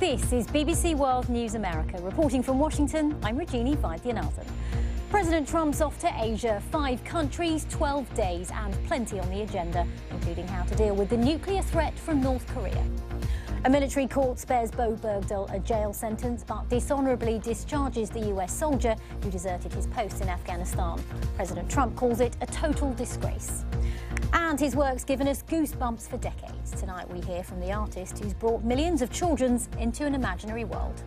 This is BBC World News America. Reporting from Washington, I'm Rajini Vaidyanathan. President Trump's off to Asia. 5 countries, 12 days, and plenty on the agenda, including how to deal with the nuclear threat from North Korea. A military court spares Bowe Bergdahl a jail sentence, but dishonourably discharges the US soldier who deserted his post in Afghanistan. President Trump calls it a total disgrace. And his work's given us goosebumps for decades. Tonight we hear from the artist who's brought millions of children into an imaginary world.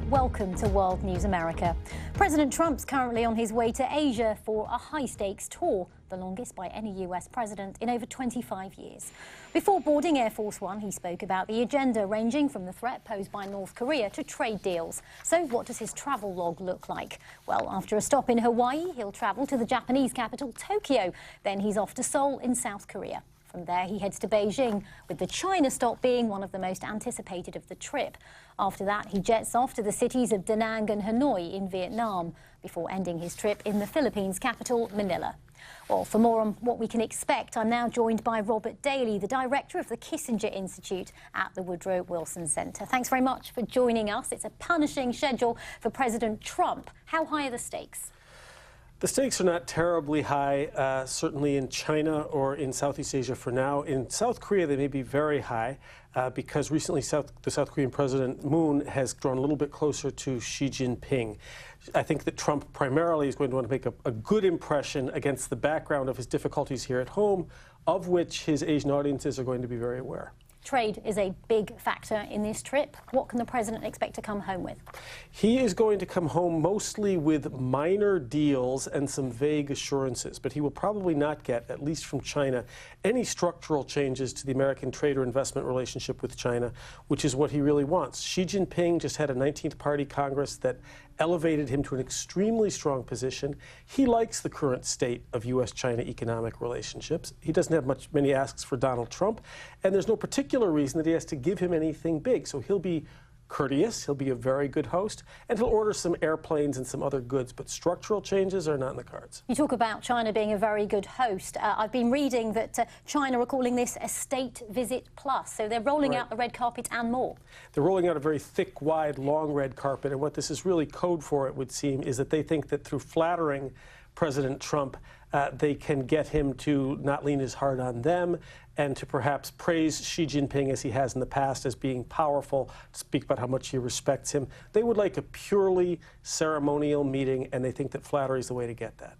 Welcome to World News America. President Trump's currently on his way to Asia for a high-stakes tour, the longest by any US president in over 25 years. Before boarding Air Force One, he spoke about the agenda ranging from the threat posed by North Korea to trade deals. So what does his travel log look like? Well, after a stop in Hawaii, he'll travel to the Japanese capital, Tokyo. Then he's off to Seoul in South Korea. From there, he heads to Beijing, with the China stop being one of the most anticipated of the trip. After that, he jets off to the cities of Da Nang and Hanoi in Vietnam, before ending his trip in the Philippines' capital, Manila. Well, for more on what we can expect, I'm now joined by Robert Daly, the director of the Kissinger Institute at the Woodrow Wilson Center. Thanks very much for joining us. It's a punishing schedule for President Trump. How high are the stakes? The stakes are not terribly high, certainly in China or in Southeast Asia for now. In South Korea, they may be very high because recently the South Korean President Moon has drawn a little bit closer to Xi Jinping. I think that Trump primarily is going to want to make a good impression against the background of his difficulties here at home, of which his Asian audiences are going to be very aware. Trade is a big factor in this trip. What can the president expect to come home with? He is going to come home mostly with minor deals and some vague assurances, but he will probably not get, at least from China, any structural changes to the American trade or investment relationship with China, which is what he really wants. Xi Jinping just had a 19th Party Congress that elevated him to an extremely strong position. He likes the current state of U.S.-China economic relationships. He doesn't have many asks for Donald Trump, and there's no particular reason that he has to give him anything big. So he'll be courteous, he'll be a very good host, and he'll order some airplanes and some other goods, but structural changes are not in the cards. You talk about China being a very good host. I've been reading that China are calling this a state visit plus, so they're rolling out the red carpet and more. They're rolling out a very thick, wide, long red carpet, and what this is really code for, it would seem, is that they think that through flattering President Trump, they can get him to not lean as hard on them and to perhaps praise Xi Jinping as he has in the past as being powerful, speak about how much he respects him. They would like a purely ceremonial meeting, and they think that flattery is the way to get that.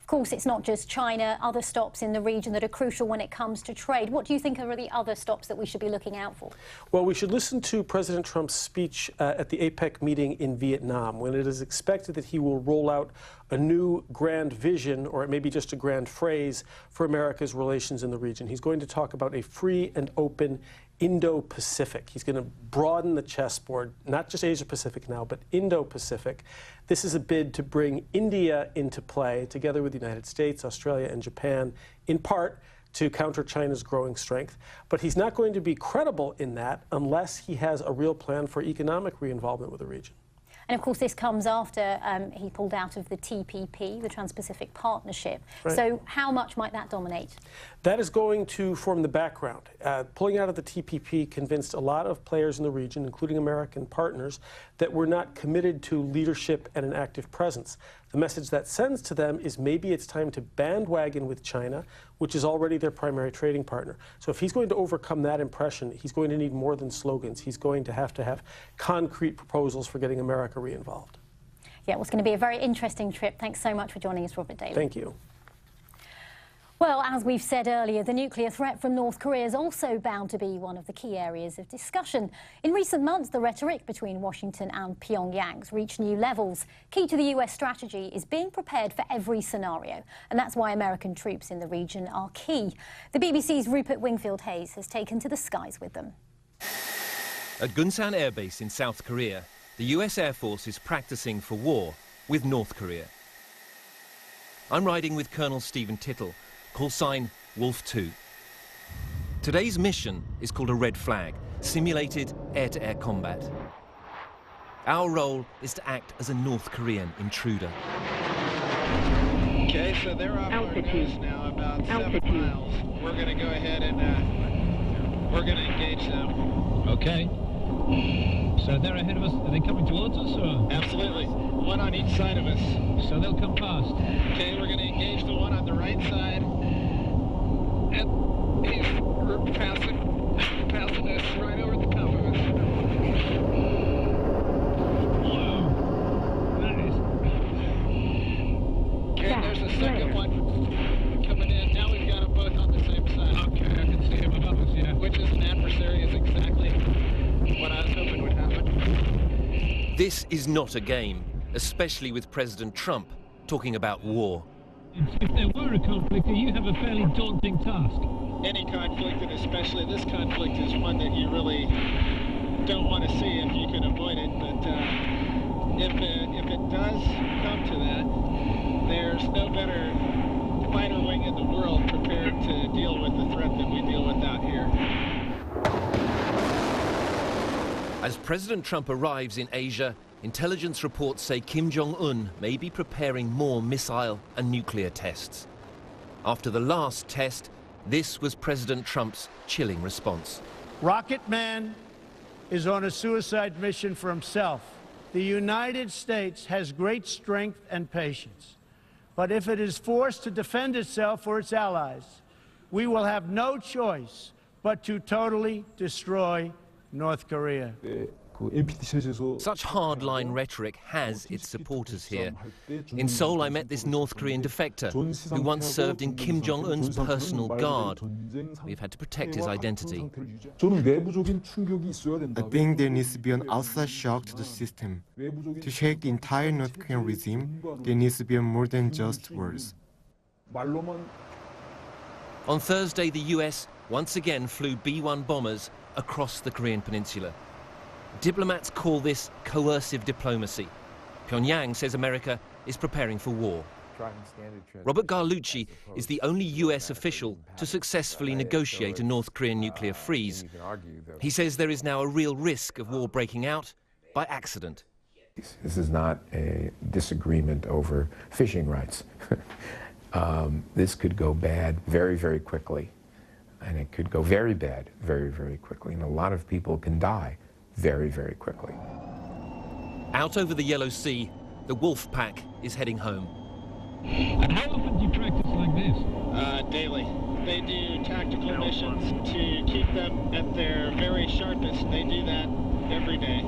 Of course, it's not just China, other stops in the region that are crucial when it comes to trade. What do you think are the other stops that we should be looking out for? Well, we should listen to President Trump's speech at the APEC meeting in Vietnam, when it is expected that he will roll out a new grand vision, or it may be just a grand phrase, for America's relations in the region. He's going to talk about a free and open Indo-Pacific. He's going to broaden the chessboard, not just Asia-Pacific now, but Indo-Pacific. This is a bid to bring India into play, together with the United States, Australia, and Japan, in part to counter China's growing strength. But he's not going to be credible in that unless he has a real plan for economic re-involvement with the region. And of course, this comes after he pulled out of the TPP, the Trans-Pacific Partnership. Right. So how much might that dominate? That is going to form the background. Pulling out of the TPP convinced a lot of players in the region, including American partners, that we're not committed to leadership and an active presence. The message that sends to them is maybe it's time to bandwagon with China, which is already their primary trading partner. So if he's going to overcome that impression, he's going to need more than slogans. He's going to have concrete proposals for getting America re-involved. Yeah, well, it's going to be a very interesting trip. Thanks so much for joining us, Robert Daly. Thank you. Well, as we've said earlier, the nuclear threat from North Korea is also bound to be one of the key areas of discussion. In recent months, the rhetoric between Washington and Pyongyang's reached new levels. Key to the US strategy is being prepared for every scenario, and that's why American troops in the region are key. The BBC's Rupert Wingfield-Hayes has taken to the skies with them. At Gunsan Air Base in South Korea, the US Air Force is practicing for war with North Korea. I'm riding with Colonel Stephen Tittle, call sign Wolf 2. Today's mission is called a red flag, simulated air-to-air combat. Our role is to act as a North Korean intruder. Okay, so they're off our coast now, about 7 miles. We're going to go ahead and we're going to engage them. Okay. So they're ahead of us. Are they coming towards us, or? Absolutely. One on each side of us. So they'll come past. Okay, we're going to engage the one on the right side. And we're passing us right over the top of us. Whoa. That is... Okay, there's a second one coming in. Now we've got them both on the same side. Okay, I can see him above us, yeah. Which is an adversary is exactly what I was hoping would happen. This is not a game, especially with President Trump talking about war. If there were a conflict, you have a fairly daunting task. Any conflict, and especially this conflict, is one that you really don't want to see if you can avoid it. But if it does come to that, there's no better fighter wing in the world prepared to deal with the threat that we deal with out here. As President Trump arrives in Asia, intelligence reports say Kim Jong-un may be preparing more missile and nuclear tests. After the last test, this was President Trump's chilling response. Rocket Man is on a suicide mission for himself. The United States has great strength and patience. But if it is forced to defend itself or its allies, we will have no choice but to totally destroy North Korea. Such hardline retic has its supporters here. In Seoul, I met this North Korean defector who once served in Kim Jong-un's personal guard. We've had to protect his identity. I think there needs to be an outside shock to the system. To shake the entire North Korean regime, there needs to be more than just words. On Thursday, the US once again flew B-1 bombers across the Korean peninsula. Diplomats call this coercive diplomacy. Pyongyang says America is preparing for war. Robert Garlucci is the only US official to successfully negotiate a North Korean nuclear freeze. He says there is now a real risk of war breaking out by accident. This is not a disagreement over fishing rights. This could go bad very, very quickly. And it could go very bad very, very quickly. And a lot of people can die very, very quickly. Out over the Yellow Sea, the wolf pack is heading home. And how often do you practice like this? Daily. They do tactical missions to keep them at their very sharpest. They do that every day.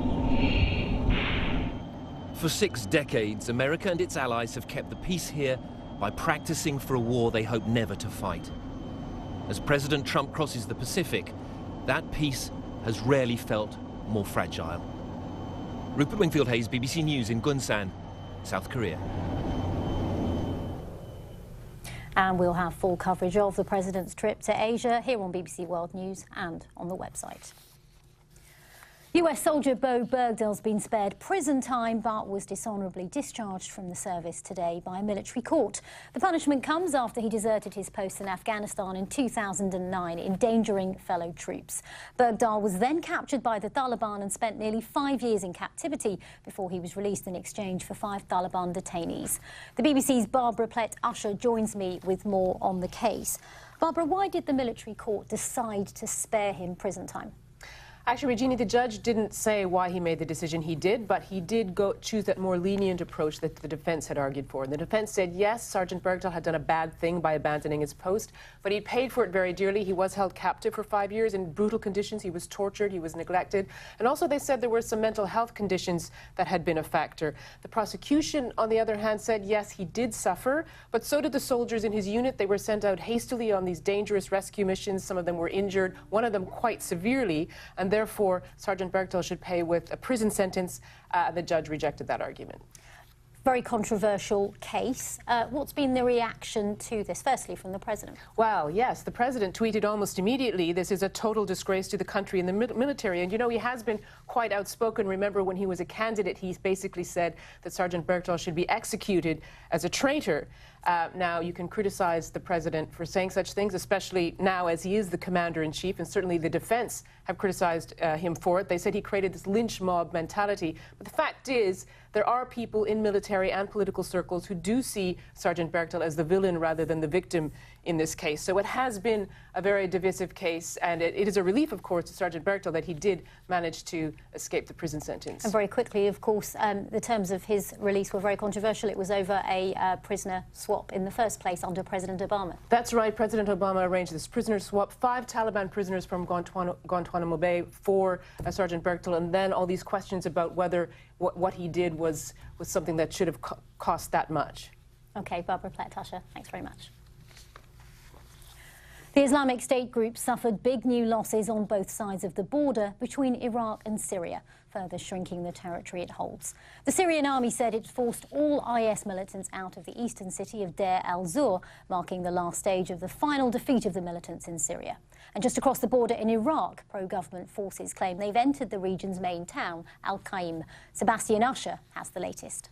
For 6 decades, America and its allies have kept the peace here by practicing for a war they hope never to fight. As President Trump crosses the Pacific, that peace has rarely felt more fragile. Rupert Wingfield-Hayes, BBC News in Gunsan, South Korea. And we'll have full coverage of the President's trip to Asia here on BBC World News and on the website. US soldier Bowe Bergdahl's been spared prison time but was dishonourably discharged from the service today by a military court. The punishment comes after he deserted his post in Afghanistan in 2009, endangering fellow troops. Bergdahl was then captured by the Taliban and spent nearly 5 years in captivity before he was released in exchange for 5 Taliban detainees. The BBC's Barbara Plett-Usher joins me with more on the case. Barbara, why did the military court decide to spare him prison time? Actually, Rajini, the judge didn't say why he made the decision he did, but he did choose that more lenient approach that the defense had argued for. And the defense said, yes, Sergeant Bergdahl had done a bad thing by abandoning his post, but he paid for it very dearly. He was held captive for 5 years in brutal conditions. He was tortured. He was neglected. And also they said there were some mental health conditions that had been a factor. The prosecution, on the other hand, said, yes, he did suffer, but so did the soldiers in his unit. They were sent out hastily on these dangerous rescue missions. Some of them were injured, one of them quite severely, and therefore, Sergeant Bergdahl should pay with a prison sentence. The judge rejected that argument. Very controversial case. What's been the reaction to this, firstly, from the president? Well, yes, the president tweeted almost immediately, this is a total disgrace to the country and the military. And, you know, he has been quite outspoken. Remember, when he was a candidate, he basically said that Sergeant Bergdahl should be executed as a traitor. Now, you can criticize the president for saying such things, especially now as he is the commander-in-chief, and certainly the defense have criticized him for it. They said he created this lynch mob mentality. But the fact is, there are people in military and political circles who do see Sergeant Bergdahl as the villain rather than the victim in this case. So it has been a very divisive case, and it is a relief, of course, to Sergeant Bergdahl that he did manage to escape the prison sentence. And very quickly, of course, the terms of his release were very controversial. It was over a prisoner swap in the first place under President Obama. That's right. President Obama arranged this prisoner swap. 5 Taliban prisoners from Guantanamo Bay for Sergeant Bergdahl, and then all these questions about whether what he did was something that should have cost that much. OK, Barbara Plett-Tusher, thanks very much. The Islamic State group suffered big new losses on both sides of the border between Iraq and Syria, further shrinking the territory it holds. The Syrian army said it forced all IS militants out of the eastern city of Deir al-Zur, marking the last stage of the final defeat of the militants in Syria. And just across the border in Iraq, pro-government forces claim they've entered the region's main town, Al-Qaim. Sebastian Usher has the latest.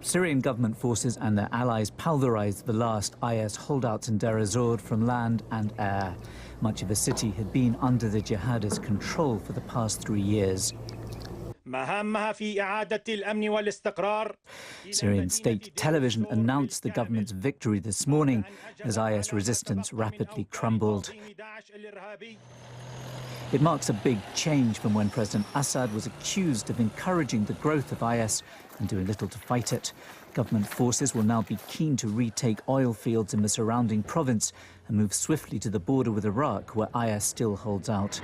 Syrian government forces and their allies pulverized the last IS holdouts in Deir ez-Zor from land and air. Much of the city had been under the jihadists' control for the past 3 years. Syrian state television announced the government's victory this morning as IS resistance rapidly crumbled. It marks a big change from when President Assad was accused of encouraging the growth of IS and doing little to fight it. Government forces will now be keen to retake oil fields in the surrounding province and move swiftly to the border with Iraq, where IS still holds out.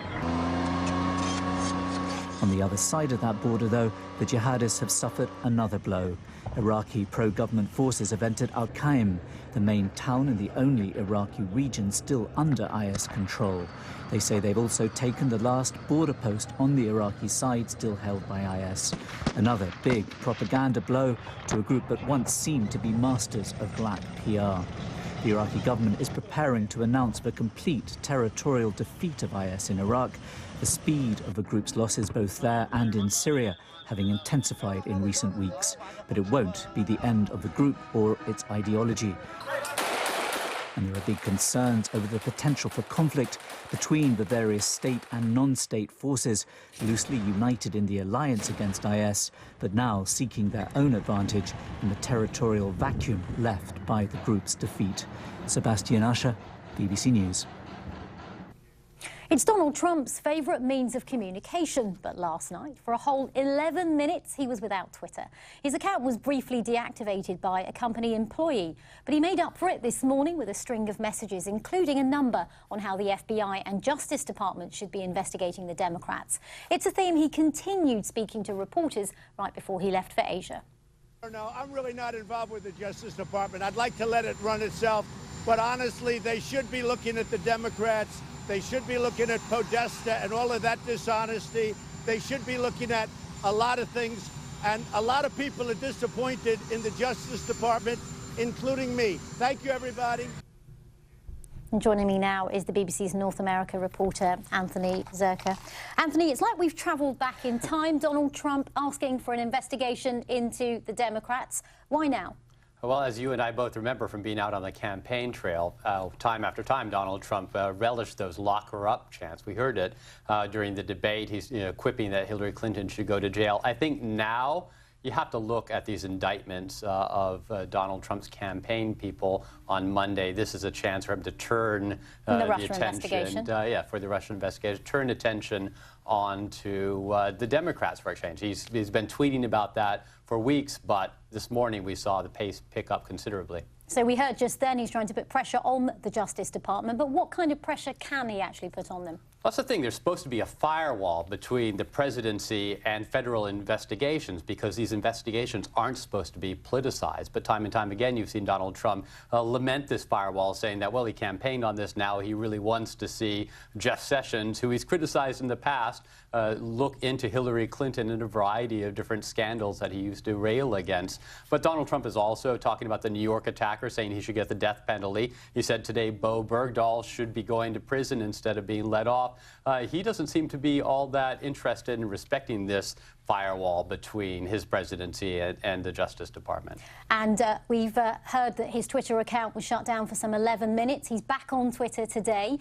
On the other side of that border, though, the jihadists have suffered another blow. Iraqi pro-government forces have entered Al-Qaim, the main town in the only Iraqi region still under IS control. They say they've also taken the last border post on the Iraqi side still held by IS. Another big propaganda blow to a group that once seemed to be masters of black PR. The Iraqi government is preparing to announce the complete territorial defeat of IS in Iraq, the speed of the group's losses both there and in Syria having intensified in recent weeks. But it won't be the end of the group or its ideology. And there are big concerns over the potential for conflict between the various state and non-state forces, loosely united in the alliance against IS, but now seeking their own advantage in the territorial vacuum left by the group's defeat. Sebastian Usher, BBC News. It's Donald Trump's favourite means of communication, but last night, for a whole 11 minutes, he was without Twitter. His account was briefly deactivated by a company employee, but he made up for it this morning with a string of messages, including a number on how the FBI and Justice Department should be investigating the Democrats. It's a theme he continued speaking to reporters right before he left for Asia. No, I'm really not involved with the Justice Department. I'd like to let it run itself, but honestly, they should be looking at the Democrats. They should be looking at Podesta and all of that dishonesty. They should be looking at a lot of things. And a lot of people are disappointed in the Justice Department, including me. Thank you, everybody. And joining me now is the BBC's North America reporter, Anthony Zerka. Anthony, it's like we've travelled back in time. Donald Trump asking for an investigation into the Democrats. Why now? Well, as you and I both remember from being out on the campaign trail, time after time, Donald Trump relished those lock her up chants. We heard it during the debate. He's quipping that Hillary Clinton should go to jail. I think now you have to look at these indictments of Donald Trump's campaign people on Monday. This is a chance for him to turn the attention, for the Russian investigation, turn attention on to the Democrats for a change. He's been tweeting about that for weeks, but this morning we saw the pace pick up considerably. So we heard just then he's trying to put pressure on the Justice Department, but what kind of pressure can he actually put on them? That's the thing. There's supposed to be a firewall between the presidency and federal investigations because these investigations aren't supposed to be politicized. But time and time again, you've seen Donald Trump lament this firewall, saying that, well, he campaigned on this. Now he really wants to see Jeff Sessions, who he's criticized in the past, look into Hillary Clinton and a variety of different scandals that he used to rail against. But Donald Trump is also talking about the New York attacker, saying he should get the death penalty. He said today Bowe Bergdahl should be going to prison instead of being let off. He doesn't seem to be all that interested in respecting this firewall between his presidency and the Justice Department. And we've heard that his Twitter account was shut down for some 11 minutes. He's back on Twitter today.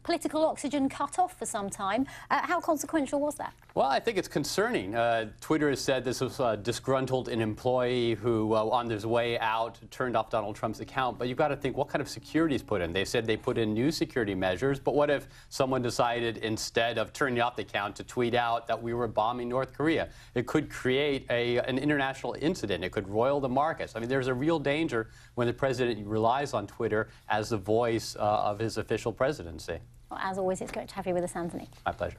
Political oxygen cut off for some time. How consequential was that? Well, I think it's concerning. Twitter has said this was disgruntled an employee who, on his way out, turned off Donald Trump's account. But you've got to think, what kind of security is put in? They said they put in new security measures. But what if someone decided, instead of turning off the account, to tweet out that we were bombing North Korea? It could create an international incident. It could roil the markets. I mean, there's a real danger when the president relies on Twitter as the voice of his official presidency. Well, as always, it's great to have you with us, Anthony. My pleasure.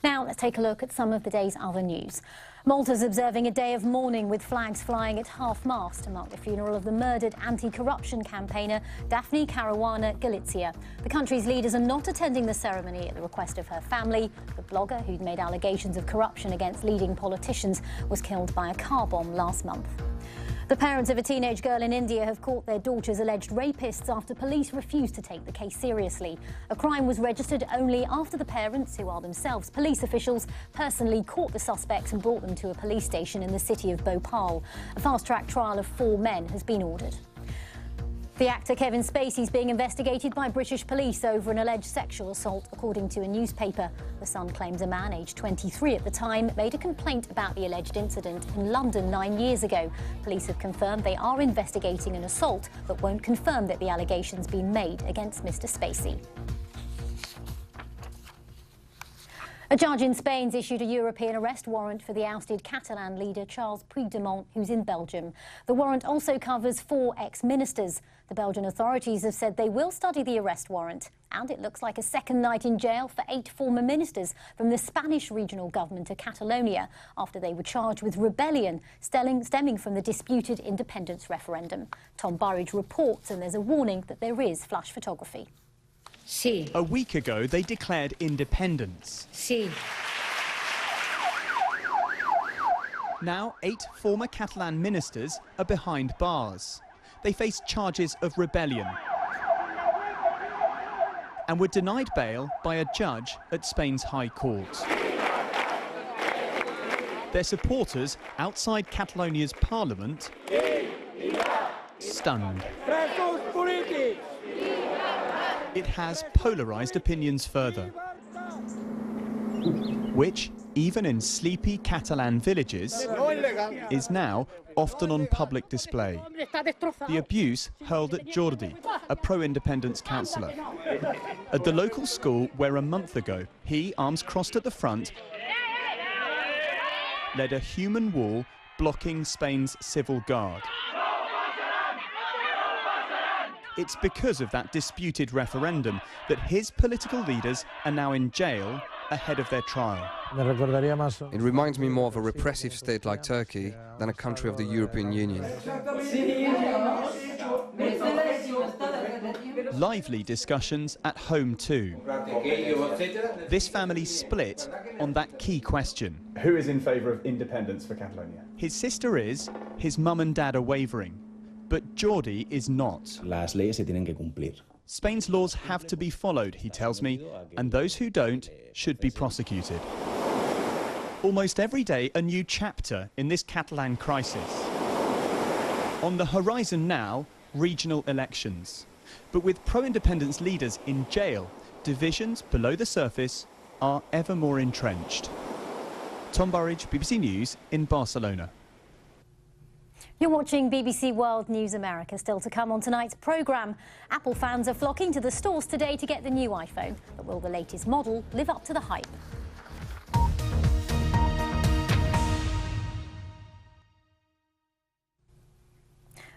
Now, let's take a look at some of the day's other news. Malta's observing a day of mourning with flags flying at half-mast to mark the funeral of the murdered anti-corruption campaigner Daphne Caruana Galizia. The country's leaders are not attending the ceremony at the request of her family. The blogger, who'd made allegations of corruption against leading politicians, was killed by a car bomb last month. The parents of a teenage girl in India have caught their daughter's alleged rapists after police refused to take the case seriously. A crime was registered only after the parents, who are themselves police officials, personally caught the suspects and brought them to a police station in the city of Bhopal. A fast-track trial of 4 men has been ordered. The actor Kevin Spacey is being investigated by British police over an alleged sexual assault, according to a newspaper. The Sun claims a man aged 23 at the time made a complaint about the alleged incident in London 9 years ago. Police have confirmed they are investigating an assault, but won't confirm that the allegations been made against Mr. Spacey. A judge in Spain's issued a European arrest warrant for the ousted Catalan leader Charles Puigdemont, who's in Belgium. The warrant also covers 4 ex-ministers. The Belgian authorities have said they will study the arrest warrant. And it looks like a second night in jail for 8 former ministers from the Spanish regional government of Catalonia after they were charged with rebellion stemming from the disputed independence referendum. Tom Burridge reports, and there's a warning that there is flash photography. A week ago, they declared independence. Now, 8 former Catalan ministers are behind bars. They face charges of rebellion and were denied bail by a judge at Spain's High Court. Their supporters outside Catalonia's parliament stunned. It has polarised opinions further, which, even in sleepy Catalan villages, is now often on public display. The abuse hurled at Jordi, a pro-independence councillor, at the local school where a month ago he, arms crossed at the front, led a human wall blocking Spain's civil guard. It's because of that disputed referendum that his political leaders are now in jail ahead of their trial. It reminds me more of a repressive state like Turkey than a country of the European Union. Lively discussions at home too. This family split on that key question. Who is in favour of independence for Catalonia? His sister is, his mum and dad are wavering. But Jordi is not. Las leyes se tienen que cumplir. Spain's laws have to be followed, he tells me, and those who don't should be prosecuted. Almost every day, a new chapter in this Catalan crisis. On the horizon now, regional elections. But with pro-independence leaders in jail, divisions below the surface are ever more entrenched. Tom Burridge, BBC News in Barcelona. You're watching BBC World News America. Still to come on tonight's programme. Apple fans are flocking to the stores today to get the new iPhone. But will the latest model live up to the hype?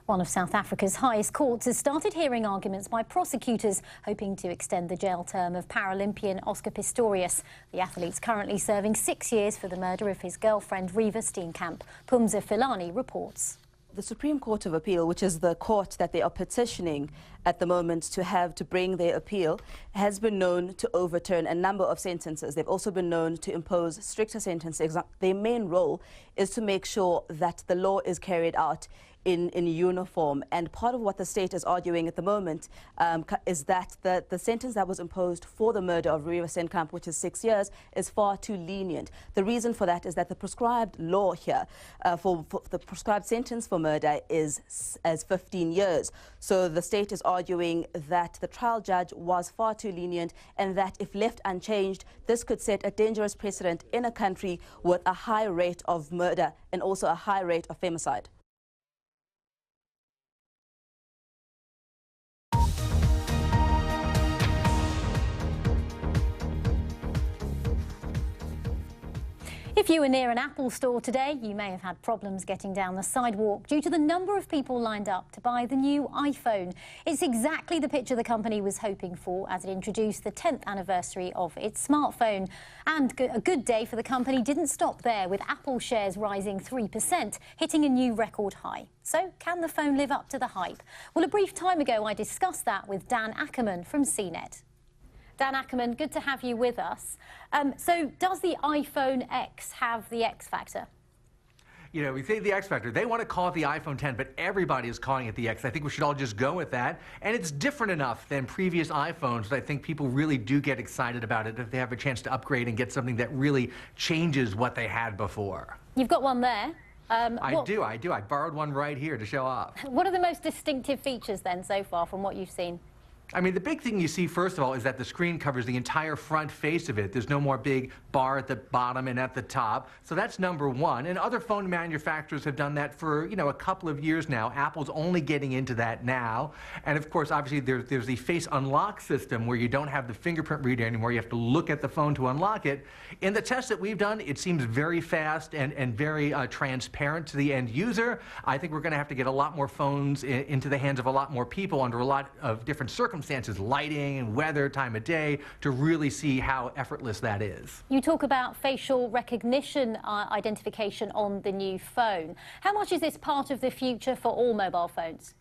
One of South Africa's highest courts has started hearing arguments by prosecutors hoping to extend the jail term of Paralympian Oscar Pistorius. The athlete's currently serving 6 years for the murder of his girlfriend Reeva Steenkamp. Pumza Filani reports. The Supreme Court of Appeal, which is the court that they are petitioning at the moment to bring their appeal, has been known to overturn a number of sentences. They've also been known to impose stricter sentences. Their main role is to make sure that the law is carried out in uniform. And part of what the state is arguing at the moment is that the sentence that was imposed for the murder of Reeva Steenkamp, which is 6 years, is far too lenient. The reason for that is that the prescribed law here for the prescribed sentence for murder is as 15 years. So the state is arguing that the trial judge was far too lenient and that if left unchanged, this could set a dangerous precedent in a country with a high rate of murder and also a high rate of femicide. If you were near an Apple store today, you may have had problems getting down the sidewalk due to the number of people lined up to buy the new iPhone. It's exactly the picture the company was hoping for as it introduced the 10th anniversary of its smartphone. And a good day for the company didn't stop there, with Apple shares rising 3%, hitting a new record high. So can the phone live up to the hype? Well, a brief time ago, I discussed that with Dan Ackerman from CNET. Dan Ackerman, good to have you with us. So does the iPhone X have the X factor? You know, we say the X factor. They want to call it the iPhone 10, but everybody is calling it the X. I think we should all just go with that. And it's different enough than previous iPhones that I think people really do get excited about it if they have a chance to upgrade and get something that really changes what they had before. You've got one there. I do. I borrowed one right here to show off. What are the most distinctive features then so far from what you've seen? I mean, the big thing you see, first of all, is that the screen covers the entire front face of it. There's no more big bar at the bottom and at the top. So that's number one. And other phone manufacturers have done that for, you know, a couple of years now. Apple's only getting into that now. And of course, obviously, there's the face unlock system where you don't have the fingerprint reader anymore. You have to look at the phone to unlock it. In the tests that we've done, it seems very fast and very transparent to the end user. I think we're going to have to get a lot more phones into the hands of a lot more people under a lot of different circumstances, lighting and weather, time of day, to really see how effortless that is. You talk about facial recognition identification on the new phone. How much is this part of the future for all mobile phones?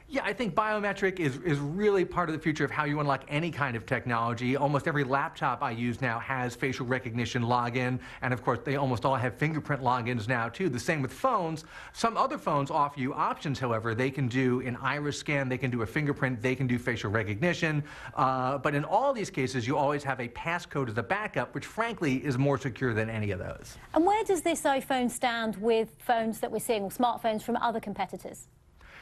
Yeah, I think biometric is really part of the future of how you unlock any kind of technology. Almost every laptop I use now has facial recognition login, and of course they almost all have fingerprint logins now too. The same with phones. Some other phones offer you options, however. They can do an iris scan, they can do a fingerprint, they can do facial recognition. But in all these cases, you always have a passcode as a backup, which frankly is more secure than any of those. And where does this iPhone stand with phones that we're seeing, or smartphones from other competitors?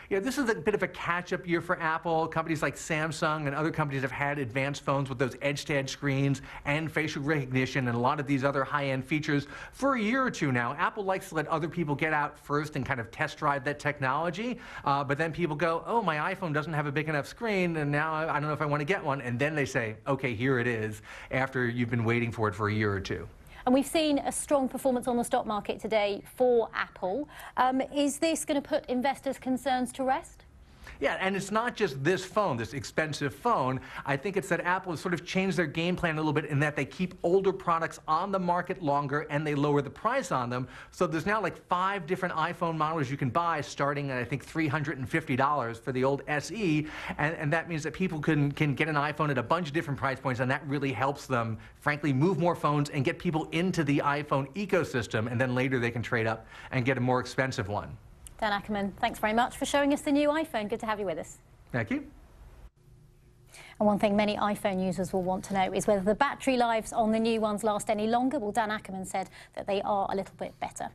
Yeah, this is a bit of a catch-up year for Apple. Companies like Samsung and other companies have had advanced phones with those edge-to-edge screens and facial recognition and a lot of these other high-end features for a year or two now. Apple likes to let other people get out first and kind of test drive that technology, but then people go, oh, my iPhone doesn't have a big enough screen, and now I don't know if I want to get one. And then they say, okay, here it is, after you've been waiting for it for a year or two. And we've seen a strong performance on the stock market today for Apple. Is this going to put investors' concerns to rest? Yeah, and it's not just this phone, this expensive phone. I think it's that Apple has sort of changed their game plan a little bit in that they keep older products on the market longer and they lower the price on them. So there's now like 5 different iPhone models you can buy starting at, I think, $350 for the old SE. And that means that people can get an iPhone at a bunch of different price points, and that really helps them, frankly, move more phones and get people into the iPhone ecosystem. And then later they can trade up and get a more expensive one. Dan Ackerman, thanks very much for showing us the new iPhone. Good to have you with us. Thank you. And one thing many iPhone users will want to know is whether the battery lives on the new ones last any longer. Well, Dan Ackerman said that they are a little bit better.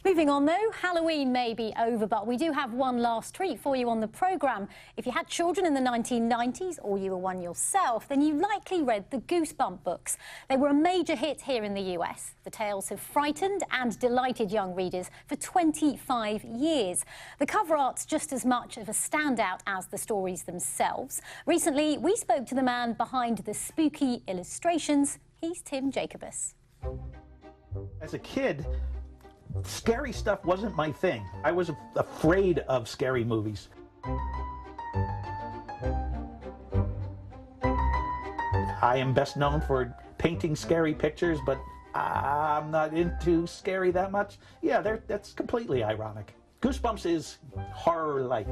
Moving on, though, Halloween may be over, but we do have one last treat for you on the programme. If you had children in the 1990s, or you were one yourself, then you likely read the Goosebumps books. They were a major hit here in the US. The tales have frightened and delighted young readers for 25 years. The cover art's just as much of a standout as the stories themselves. Recently, we spoke to the man behind the spooky illustrations. He's Tim Jacobus. As a kid, Scary stuff wasn't my thing. I was afraid of scary movies. I am best known for painting scary pictures, but I'm not into scary that much. Yeah, that's completely ironic. Goosebumps is horror-light,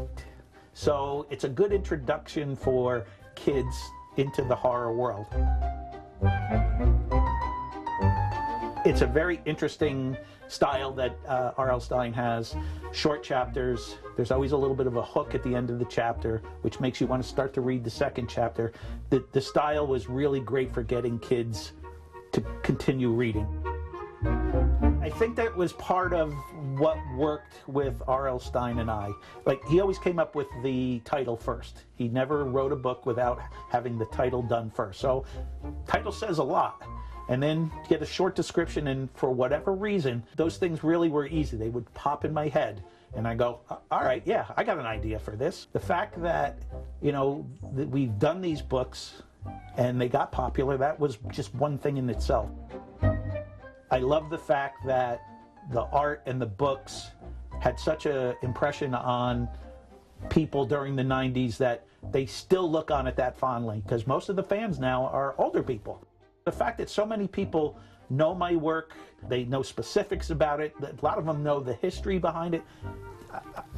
so it's a good introduction for kids into the horror world. It's a very interesting style that R.L. Stine has. Short chapters. There's always a little bit of a hook at the end of the chapter, which makes you want to start to read the second chapter. The style was really great for getting kids to continue reading. I think that was part of what worked with R.L. Stine and I. Like, he always came up with the title first. He never wrote a book without having the title done first. So, title says a lot. And then get a short description, and for whatever reason, those things really were easy. They would pop in my head, and I go, all right, yeah, I got an idea for this. The fact that, you know, that we've done these books and they got popular, that was just one thing in itself. I love the fact that the art and the books had such an impression on people during the 90s that they still look on it that fondly, because most of the fans now are older people. The fact that so many people know my work, they know specifics about it, a lot of them know the history behind it.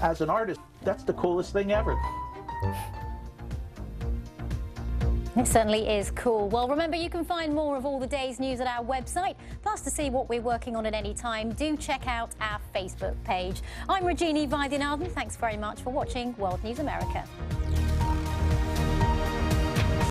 As an artist, that's the coolest thing ever. It certainly is cool. Well, remember, you can find more of all the day's news at our website. Plus, to see what we're working on at any time, do check out our Facebook page. I'm Rajini Vaidyanathan. Thanks very much for watching World News America.